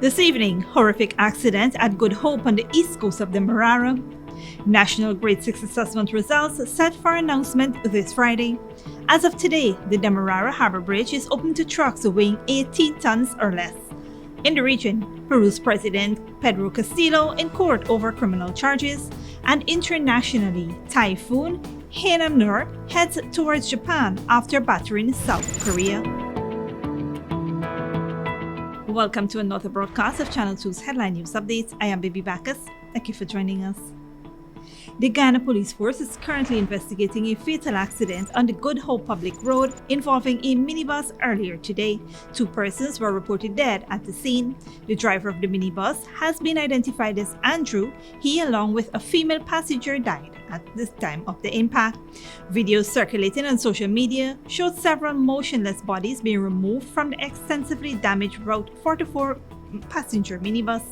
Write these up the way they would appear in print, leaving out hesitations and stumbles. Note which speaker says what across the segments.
Speaker 1: This evening, horrific accident at Good Hope on the east coast of Demerara. National Grade 6 assessment results set for announcement this Friday. As of today, the Demerara Harbour Bridge is open to trucks weighing 18 tons or less. In the region, Peru's President Pedro Castillo in court over criminal charges, and internationally, Typhoon Hinnamnor heads towards Japan after battering South Korea. Welcome to another broadcast of Channel 2's Headline News Updates. I am Baby Bacchus. Thank you for joining us. The Ghana Police Force is currently investigating a fatal accident on the Good Hope Public Road involving a minibus earlier today. 2 persons were reported dead at the scene. The driver of the minibus has been identified as Andrew. He, along with a female passenger, died at the time of the impact. Videos circulating on social media showed several motionless bodies being removed from the extensively damaged Route 44 passenger minibus.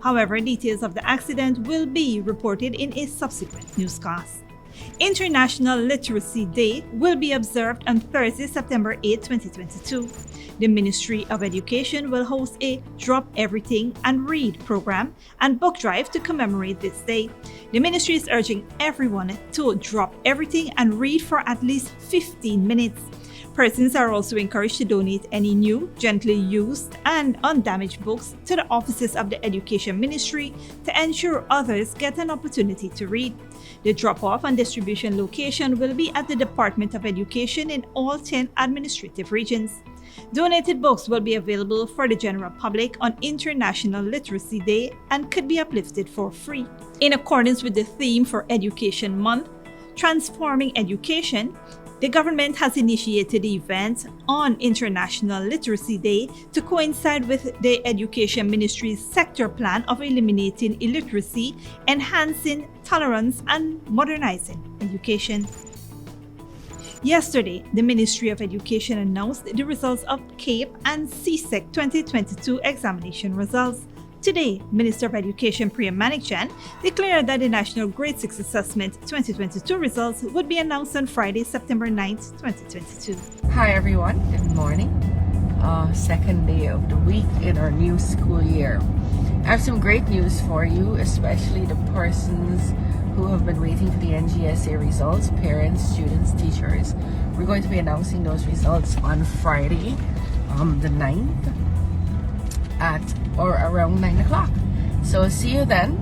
Speaker 1: However, details of the accident will be reported in a subsequent newscast. International Literacy Day will be observed on Thursday, September 8, 2022. The Ministry of Education will host a Drop Everything and Read program and book drive to commemorate this day. The ministry is urging everyone to drop everything and read for at least 15 minutes. Persons are also encouraged to donate any new, gently used, and undamaged books to the offices of the Education Ministry to ensure others get an opportunity to read. The drop-off and distribution location will be at the Department of Education in all 10 administrative regions. Donated books will be available for the general public on International Literacy Day and could be uplifted for free. In accordance with the theme for Education Month, Transforming Education, the government has initiated the event on International Literacy Day to coincide with the Education Ministry's sector plan of eliminating illiteracy, enhancing tolerance, and modernizing education. Yesterday, the Ministry of Education announced the results of CAPE and CSEC 2022 examination results. Today, Minister of Education Priya Manikchan declared that the National Grade 6 Assessment 2022 results would be announced on Friday, September 9th, 2022.
Speaker 2: Hi everyone, good morning. Second day of the week in our new school year. I have some great news for you, especially the persons who have been waiting for the NGSA results, parents, students, teachers. We're going to be announcing those results on Friday, the 9th. At or around 9 o'clock. So see you then.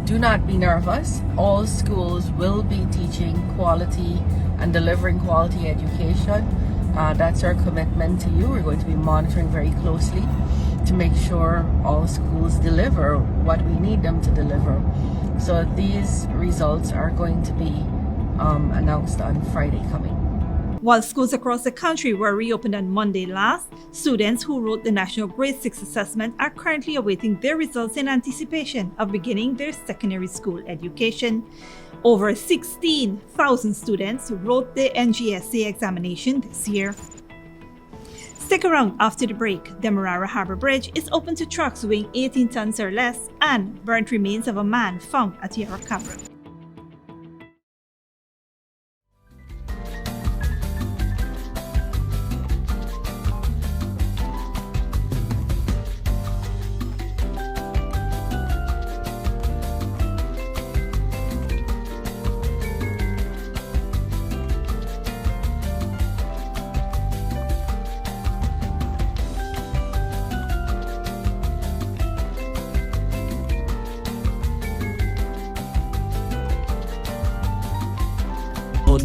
Speaker 2: Do not be nervous. All schools will be teaching quality and delivering quality education. That's our commitment to you. We're going to be monitoring very closely to make sure all schools deliver what we need them to deliver. So these results are going to be announced on Friday coming.
Speaker 1: While schools across the country were reopened on Monday last, students who wrote the National Grade 6 assessment are currently awaiting their results in anticipation of beginning their secondary school education. Over 16,000 students wrote the NGSA examination this year. Stick around after the break. Demerara Harbour Bridge is open to trucks weighing 18 tons or less, and burnt remains of a man found at Yarracabra.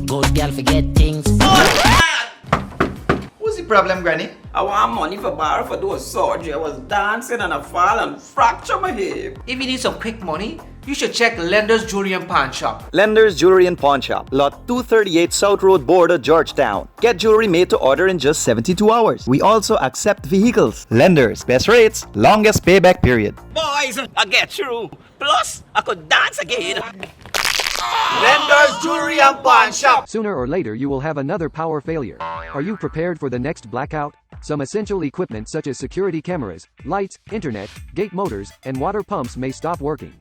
Speaker 3: Good girl forget things.
Speaker 4: What's the problem, Granny?
Speaker 5: I want money for borrow for those surgery. I was dancing and I fall and fracture my hip.
Speaker 6: If you need some quick money, you should check Lender's Jewelry and Pawn Shop.
Speaker 7: Lender's Jewelry and Pawn Shop, Lot 238 South Road Border, Georgetown. Get jewelry made to order in just 72 hours. We also accept vehicles. Lender's, best rates, longest payback period.
Speaker 5: Boys, I get through. Plus, I could dance again.
Speaker 6: Lender's Jewelry and Pawn Shop.
Speaker 8: Sooner or later you will have another power failure. Are you prepared for the next blackout? Some essential equipment such as security cameras, lights, internet, gate motors, and water pumps may stop working.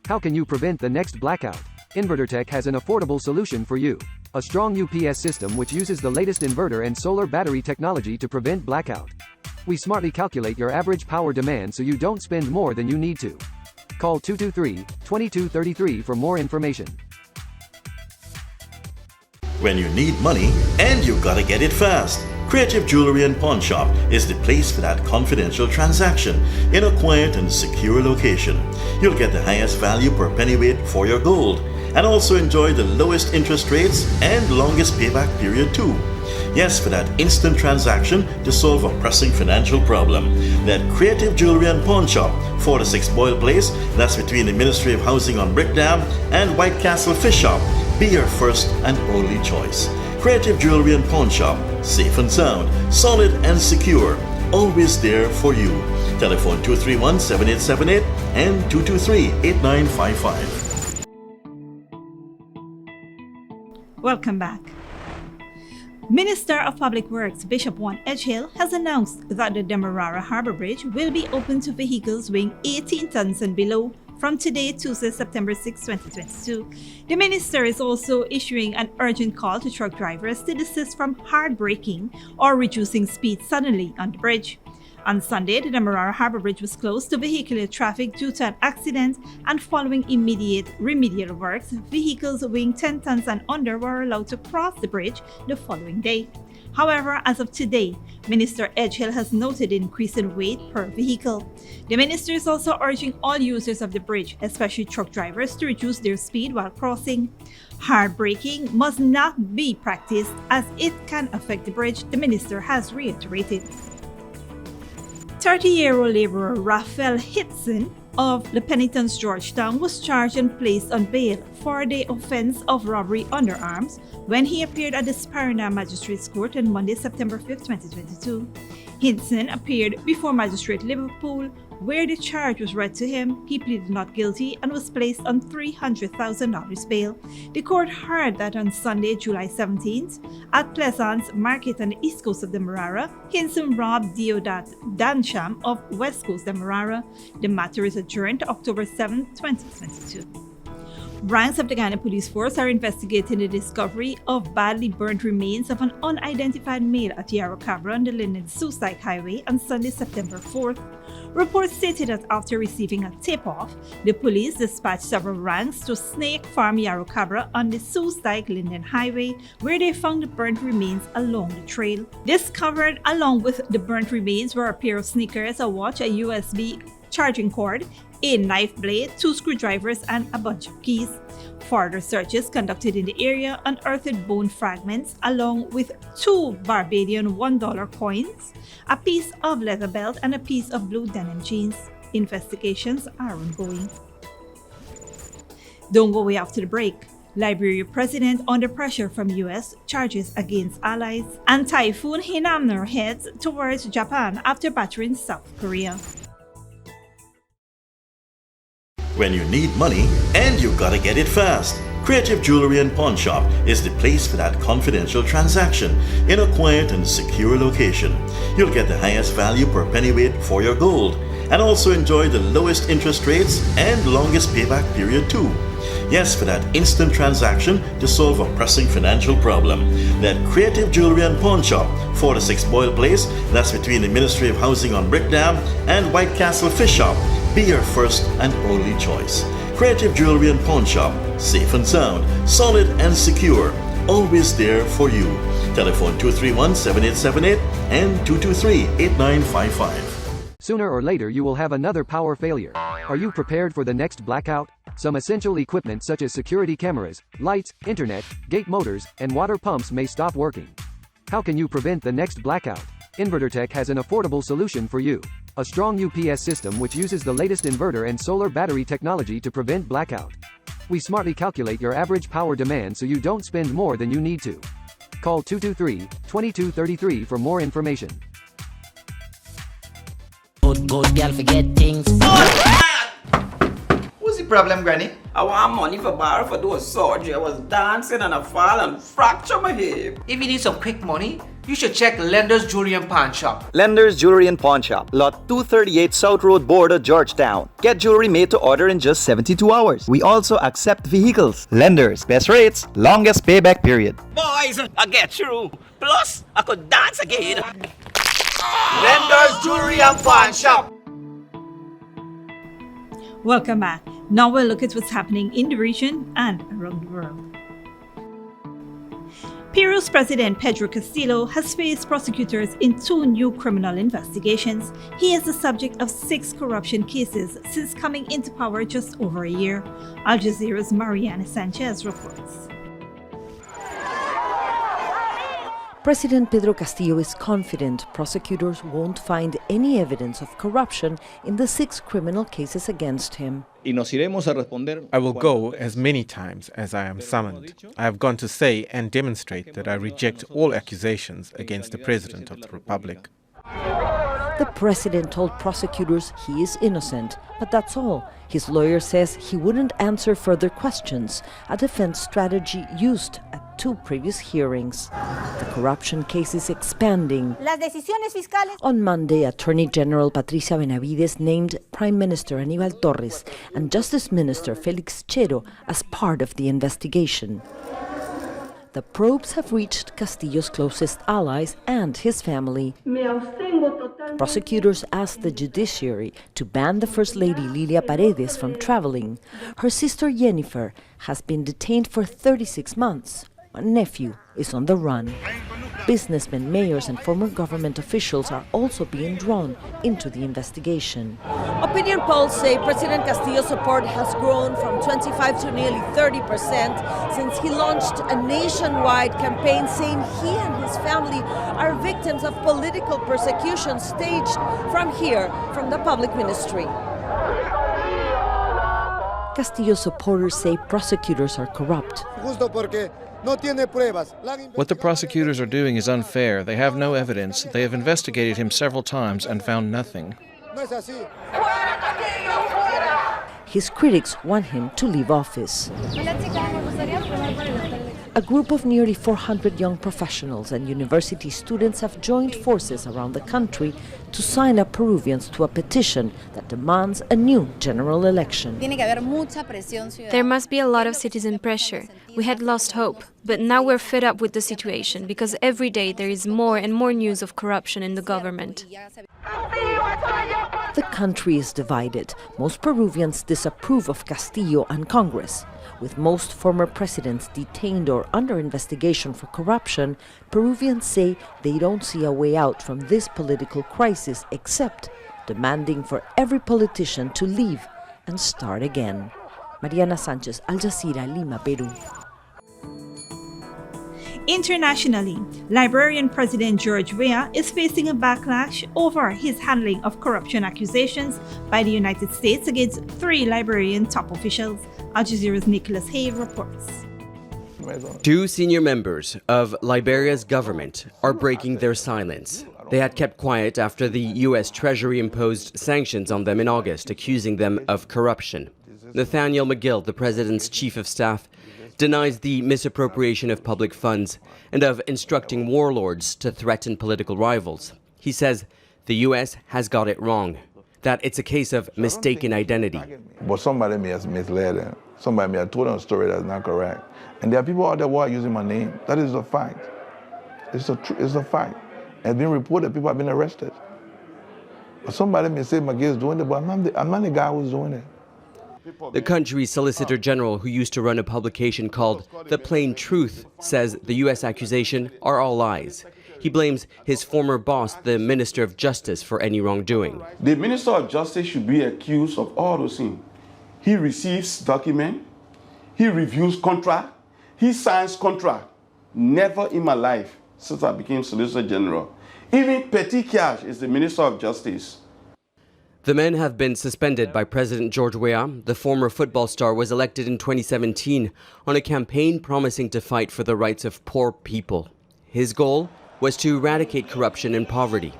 Speaker 8: How can you prevent the next blackout? InverterTech has an affordable solution for you. A strong UPS system which uses the latest inverter and solar battery technology to prevent blackout. We smartly calculate your average power demand so you don't spend more than you need to. Call 223-2233 for more information.
Speaker 4: When you need money and you gotta get it fast, Creative Jewelry and Pawn Shop is the place for that confidential transaction in a quiet and secure location. You'll get the highest value per pennyweight for your gold and also enjoy the lowest interest rates and longest payback period too. Yes, for that instant transaction to solve a pressing financial problem. That Creative Jewelry and Pawn Shop, 46 Boyle Place, that's between the Ministry of Housing on Brickdam and White Castle Fish Shop. Be your first and only choice. Creative Jewelry and Pawn Shop, safe and sound, solid and secure, always there for you. Telephone 231-7878 and 223-8955.
Speaker 1: Welcome back. Minister of Public Works Bishop Juan Edgehill has announced that the Demerara Harbour Bridge will be open to vehicles weighing 18 tons and below from today, Tuesday, September 6, 2022. The minister is also issuing an urgent call to truck drivers to desist from hard braking or reducing speed suddenly on the bridge. On Sunday, the Demerara Harbour Bridge was closed to vehicular traffic due to an accident, and following immediate remedial works, vehicles weighing 10 tons and under were allowed to cross the bridge the following day. However, as of today, Minister Edgehill has noted an increase in weight per vehicle. The minister is also urging all users of the bridge, especially truck drivers, to reduce their speed while crossing. Hard braking must not be practiced as it can affect the bridge, the minister has reiterated. 30-year-old laborer Raphael Hitson of the Penitence, Georgetown, was charged and placed on bail for the offense of robbery under arms when he appeared at the Sparina Magistrates Court on Monday, September 5, 2022. Hitson appeared before Magistrate Liverpool, where the charge was read to him. He pleaded not guilty and was placed on $300,000 bail. The court heard that on Sunday, July 17th, at Pleasance Market on the east coast of Demerara, Hitson robbed Deodat Dansham of West Coast Demerara. The matter is adjourned to October 7, 2022. Ranks of the Ghana Police Force are investigating the discovery of badly burnt remains of an unidentified male at Yarrow Cabra on the Linden-Susdike Highway on Sunday, September 4th. Reports stated that after receiving a tip-off, the police dispatched several ranks to Snake Farm Yarrow Cabra on the Susdike-Linden Highway, where they found the burnt remains along the trail. Discovered along with the burnt remains were a pair of sneakers, a watch, a USB charging cord, a knife blade, 2 screwdrivers, and a bunch of keys. Further searches conducted in the area unearthed bone fragments along with 2 Barbadian $1 coins, a piece of leather belt, and a piece of blue denim jeans. Investigations are ongoing. Don't go away after the break. Liberia president under pressure from U.S. charges against allies, and Typhoon Hinnamnor heads towards Japan after battering South Korea.
Speaker 4: When you need money and you gotta get it fast, Creative Jewelry and Pawn Shop is the place for that confidential transaction in a quiet and secure location. You'll get the highest value per pennyweight for your gold and also enjoy the lowest interest rates and longest payback period too. Yes, for that instant transaction to solve a pressing financial problem. That Creative Jewelry and Pawn Shop, 46 Boyle Place, that's between the Ministry of Housing on Brickdam and White Castle Fish Shop. Be your first and only choice. Creative Jewelry and Pawn Shop, safe and sound, solid and secure, always there for you. Telephone 231-7878 and 223-8955.
Speaker 8: Sooner or later you will have another power failure. Are you prepared for the next blackout? Some essential equipment such as security cameras, lights, internet, gate motors, and water pumps may stop working. How can you prevent the next blackout? InverterTech has an affordable solution for you. A strong UPS system which uses the latest inverter and solar battery technology to prevent blackout. We smartly calculate your average power demand so you don't spend more than you need to. Call 223-2233 for more information.
Speaker 3: Good girl forget things.
Speaker 7: What's the problem, Granny?
Speaker 5: I want money for borrow for those surgery. I was dancing and I fall and fracture my hip.
Speaker 6: If you need some quick money, you should check Lender's Jewelry and Pawn Shop.
Speaker 7: Lender's Jewelry and Pawn Shop, Lot 238 South Road Border, Georgetown. Get jewelry made to order in just 72 hours. We also accept vehicles. Lenders, best rates, longest payback period.
Speaker 5: Boys, I get through. Plus, I could dance again.
Speaker 6: Lenders Jewelry and Pawn Shop.
Speaker 1: Welcome back. Now we'll look at what's happening in the region and around the world. Peru's President Pedro Castillo has faced prosecutors in 2 new criminal investigations. He is the subject of 6 corruption cases since coming into power just over a year. Al Jazeera's Mariana Sanchez reports.
Speaker 9: President Pedro Castillo is confident prosecutors won't find any evidence of corruption in the 6 criminal cases against him.
Speaker 10: I will go as many times as I am summoned. I have gone to say and demonstrate that I reject all accusations against the President of the Republic.
Speaker 9: The president told prosecutors he is innocent, but that's all. His lawyer says he wouldn't answer further questions, a defense strategy used at 2 previous hearings. The corruption case is expanding. On Monday, Attorney General Patricia Benavides named Prime Minister Aníbal Torres and Justice Minister Félix Chero as part of the investigation. The probes have reached Castillo's closest allies and his family. Prosecutors asked the judiciary to ban the First Lady Lilia Paredes from traveling. Her sister Jennifer has been detained for 36 months. A nephew is on the run. Businessmen, mayors and former government officials are also being drawn into the investigation. Opinion polls say President Castillo's support has grown from 25 to nearly 30% since he launched a nationwide campaign saying he and his family are victims of political persecution staged from here, from the public ministry. Castillo's supporters say prosecutors are corrupt.
Speaker 11: What the prosecutors are doing is unfair. They have no evidence. They have investigated him several times and found nothing.
Speaker 9: His critics want him to leave office. A group of nearly 400 young professionals and university students have joined forces around the country to sign up Peruvians to a petition that demands a new general election.
Speaker 12: There must be a lot of citizen pressure. We had lost hope, but now we're fed up with the situation because every day there is more and more news of corruption in the government.
Speaker 9: The country is divided. Most Peruvians disapprove of Castillo and Congress. With most former presidents detained or under investigation for corruption, Peruvians say they don't see a way out from this political crisis except demanding for every politician to leave and start again. Mariana Sanchez, Al Jazeera, Lima, Peru.
Speaker 1: Internationally, Liberian President George Weah is facing a backlash over his handling of corruption accusations by the United States against 3 Liberian top officials. Al Jazeera's Nicholas Hay reports.
Speaker 13: 2 senior members of Liberia's government are breaking their silence. They had kept quiet after the U.S. Treasury imposed sanctions on them in August, accusing them of corruption. Nathaniel McGill, the president's chief of staff, denies the misappropriation of public funds and of instructing warlords to threaten political rivals. He says the U.S. has got it wrong, that it's a case of mistaken identity.
Speaker 14: But somebody may have misled them. Somebody may have told them a story that's not correct. And there are people out there who are using my name. That is a fact. It's a fact. It's been reported, people have been arrested. But somebody may say McGill's doing it, but I'm not the guy who's doing it.
Speaker 13: The country's Solicitor General, who used to run a publication called The Plain Truth, says the U.S. accusation are all lies. He blames his former boss, the Minister of Justice, for any wrongdoing.
Speaker 15: The Minister of Justice should be accused of all those things. He receives documents, he reviews contract, he signs contract. Never in my life, since I became Solicitor General. Even Petty Cash is the Minister of Justice.
Speaker 13: The men have been suspended by President George Weah. The former football star was elected in 2017 on a campaign promising to fight for the rights of poor people. His goal was to eradicate corruption and poverty.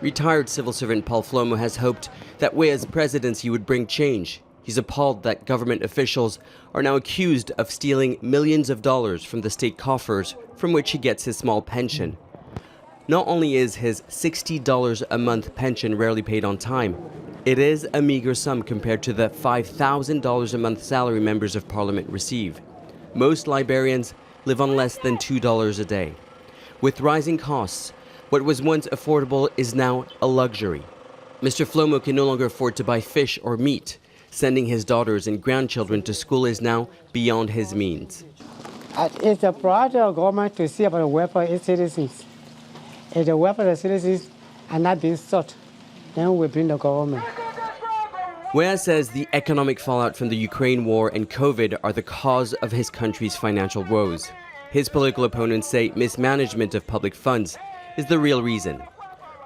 Speaker 13: Retired civil servant Paul Flomo has hoped that Weah's presidency would bring change. He's appalled that government officials are now accused of stealing millions of dollars from the state coffers from which he gets his small pension. Not only is his $60 a month pension rarely paid on time, it is a meager sum compared to the $5,000 a month salary members of parliament receive. Most Liberians live on less than $2 a day. With rising costs, What was once affordable is now a luxury. Mr. Flomo can no longer afford to buy fish or meat. Sending his daughters and grandchildren to school is now beyond his means.
Speaker 16: It's a priority of government to see about the welfare of its citizens. If the welfare of the citizens are not being sought, then we bring the government.
Speaker 13: Wea says the economic fallout from the Ukraine war and COVID are the cause of his country's financial woes. His political opponents say mismanagement of public funds is the real reason.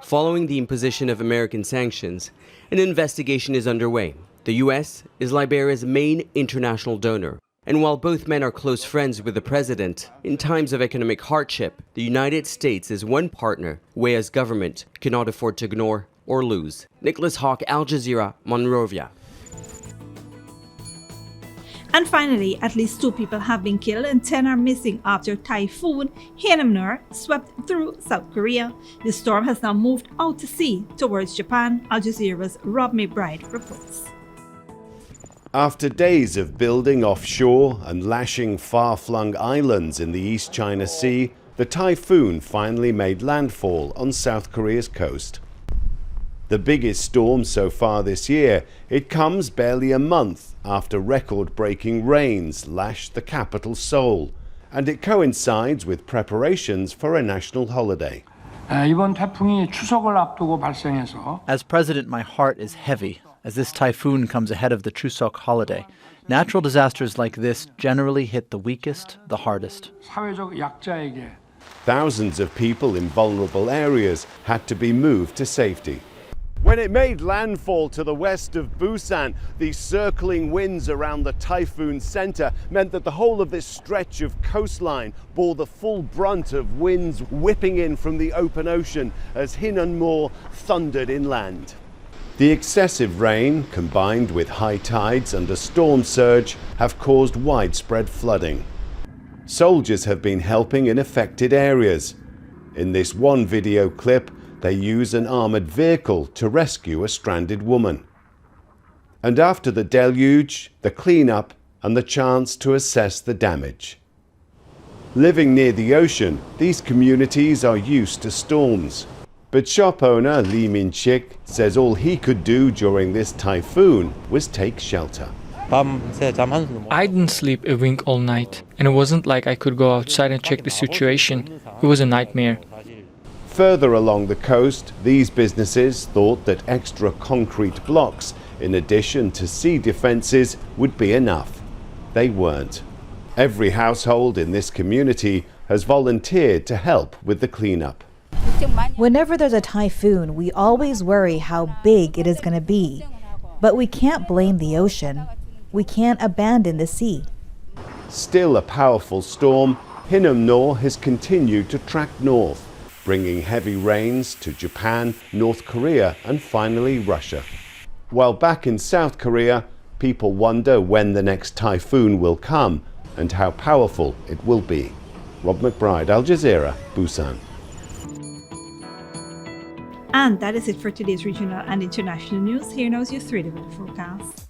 Speaker 13: Following the imposition of American sanctions, an investigation is underway. The U.S. is Liberia's main international donor. And while both men are close friends with the president, in times of economic hardship, the United States is one partner Wea's government cannot afford to ignore or lose. Nicholas Hawk, Al Jazeera, Monrovia.
Speaker 1: And finally, at least 2 people have been killed and 10 are missing after Typhoon Hinnamnor swept through South Korea. The storm has now moved out to sea towards Japan. Al Jazeera's Rob McBride reports.
Speaker 17: After days of building offshore and lashing far-flung islands in the East China Sea, the typhoon finally made landfall on South Korea's coast. The biggest storm so far this year, it comes barely a month after record-breaking rains lashed the capital Seoul, and it coincides with preparations for a national holiday.
Speaker 18: 이번 태풍이 추석을 앞두고 발생해서
Speaker 19: As president, my heart is heavy as this typhoon comes ahead of the Chuseok holiday. Natural disasters like this generally hit the weakest, the hardest.
Speaker 18: 사회적 약자에게
Speaker 17: Thousands of people in vulnerable areas had to be moved to safety. When it made landfall to the west of Busan, the circling winds around the typhoon center meant that the whole of this stretch of coastline bore the full brunt of winds whipping in from the open ocean as Hinnamnor thundered inland. The excessive rain, combined with high tides and a storm surge, have caused widespread flooding. Soldiers have been helping in affected areas. In this one video clip, they use an armored vehicle to rescue a stranded woman. And after the deluge, the cleanup and the chance to assess the damage. Living near the ocean, these communities are used to storms. But shop owner Lee Min-chik says all he could do during this typhoon was take shelter.
Speaker 20: I didn't sleep a wink all night, and it wasn't like I could go outside and check the situation. It was a nightmare.
Speaker 17: Further along the coast, these businesses thought that extra concrete blocks, in addition to sea defences, would be enough. They weren't. Every household in this community has volunteered to help with the cleanup.
Speaker 21: Whenever there's a typhoon, we always worry how big it is going to be. But we can't blame the ocean. We can't abandon the sea.
Speaker 17: Still a powerful storm, Hinnamnor has continued to track north, bringing heavy rains to Japan, North Korea, and finally Russia. While back in South Korea, people wonder when the next typhoon will come and how powerful it will be. Rob McBride, Al Jazeera, Busan.
Speaker 1: And that is it for today's regional and international news. Here now is your 3-day weather forecast.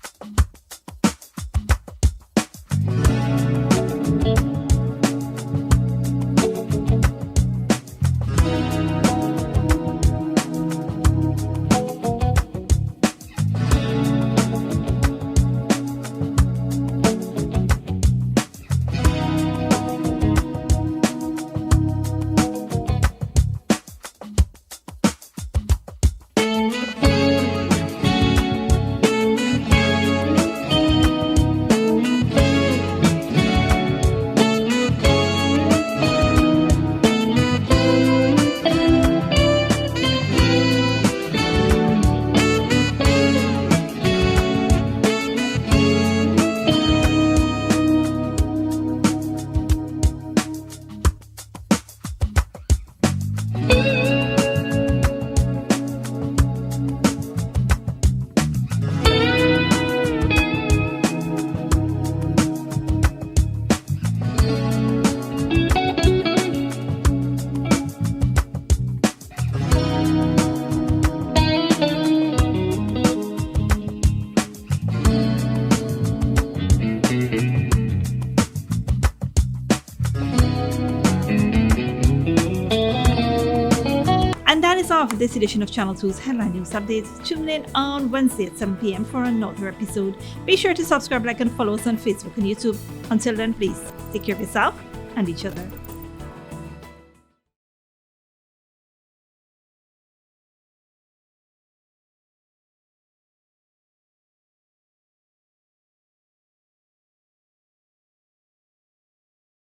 Speaker 1: of this edition of Channel 2's Headline News Updates. Tune in on Wednesday at 7 p.m. for another episode. Be sure to subscribe, like, and follow us on Facebook and YouTube. Until then, please take care of yourself and each other.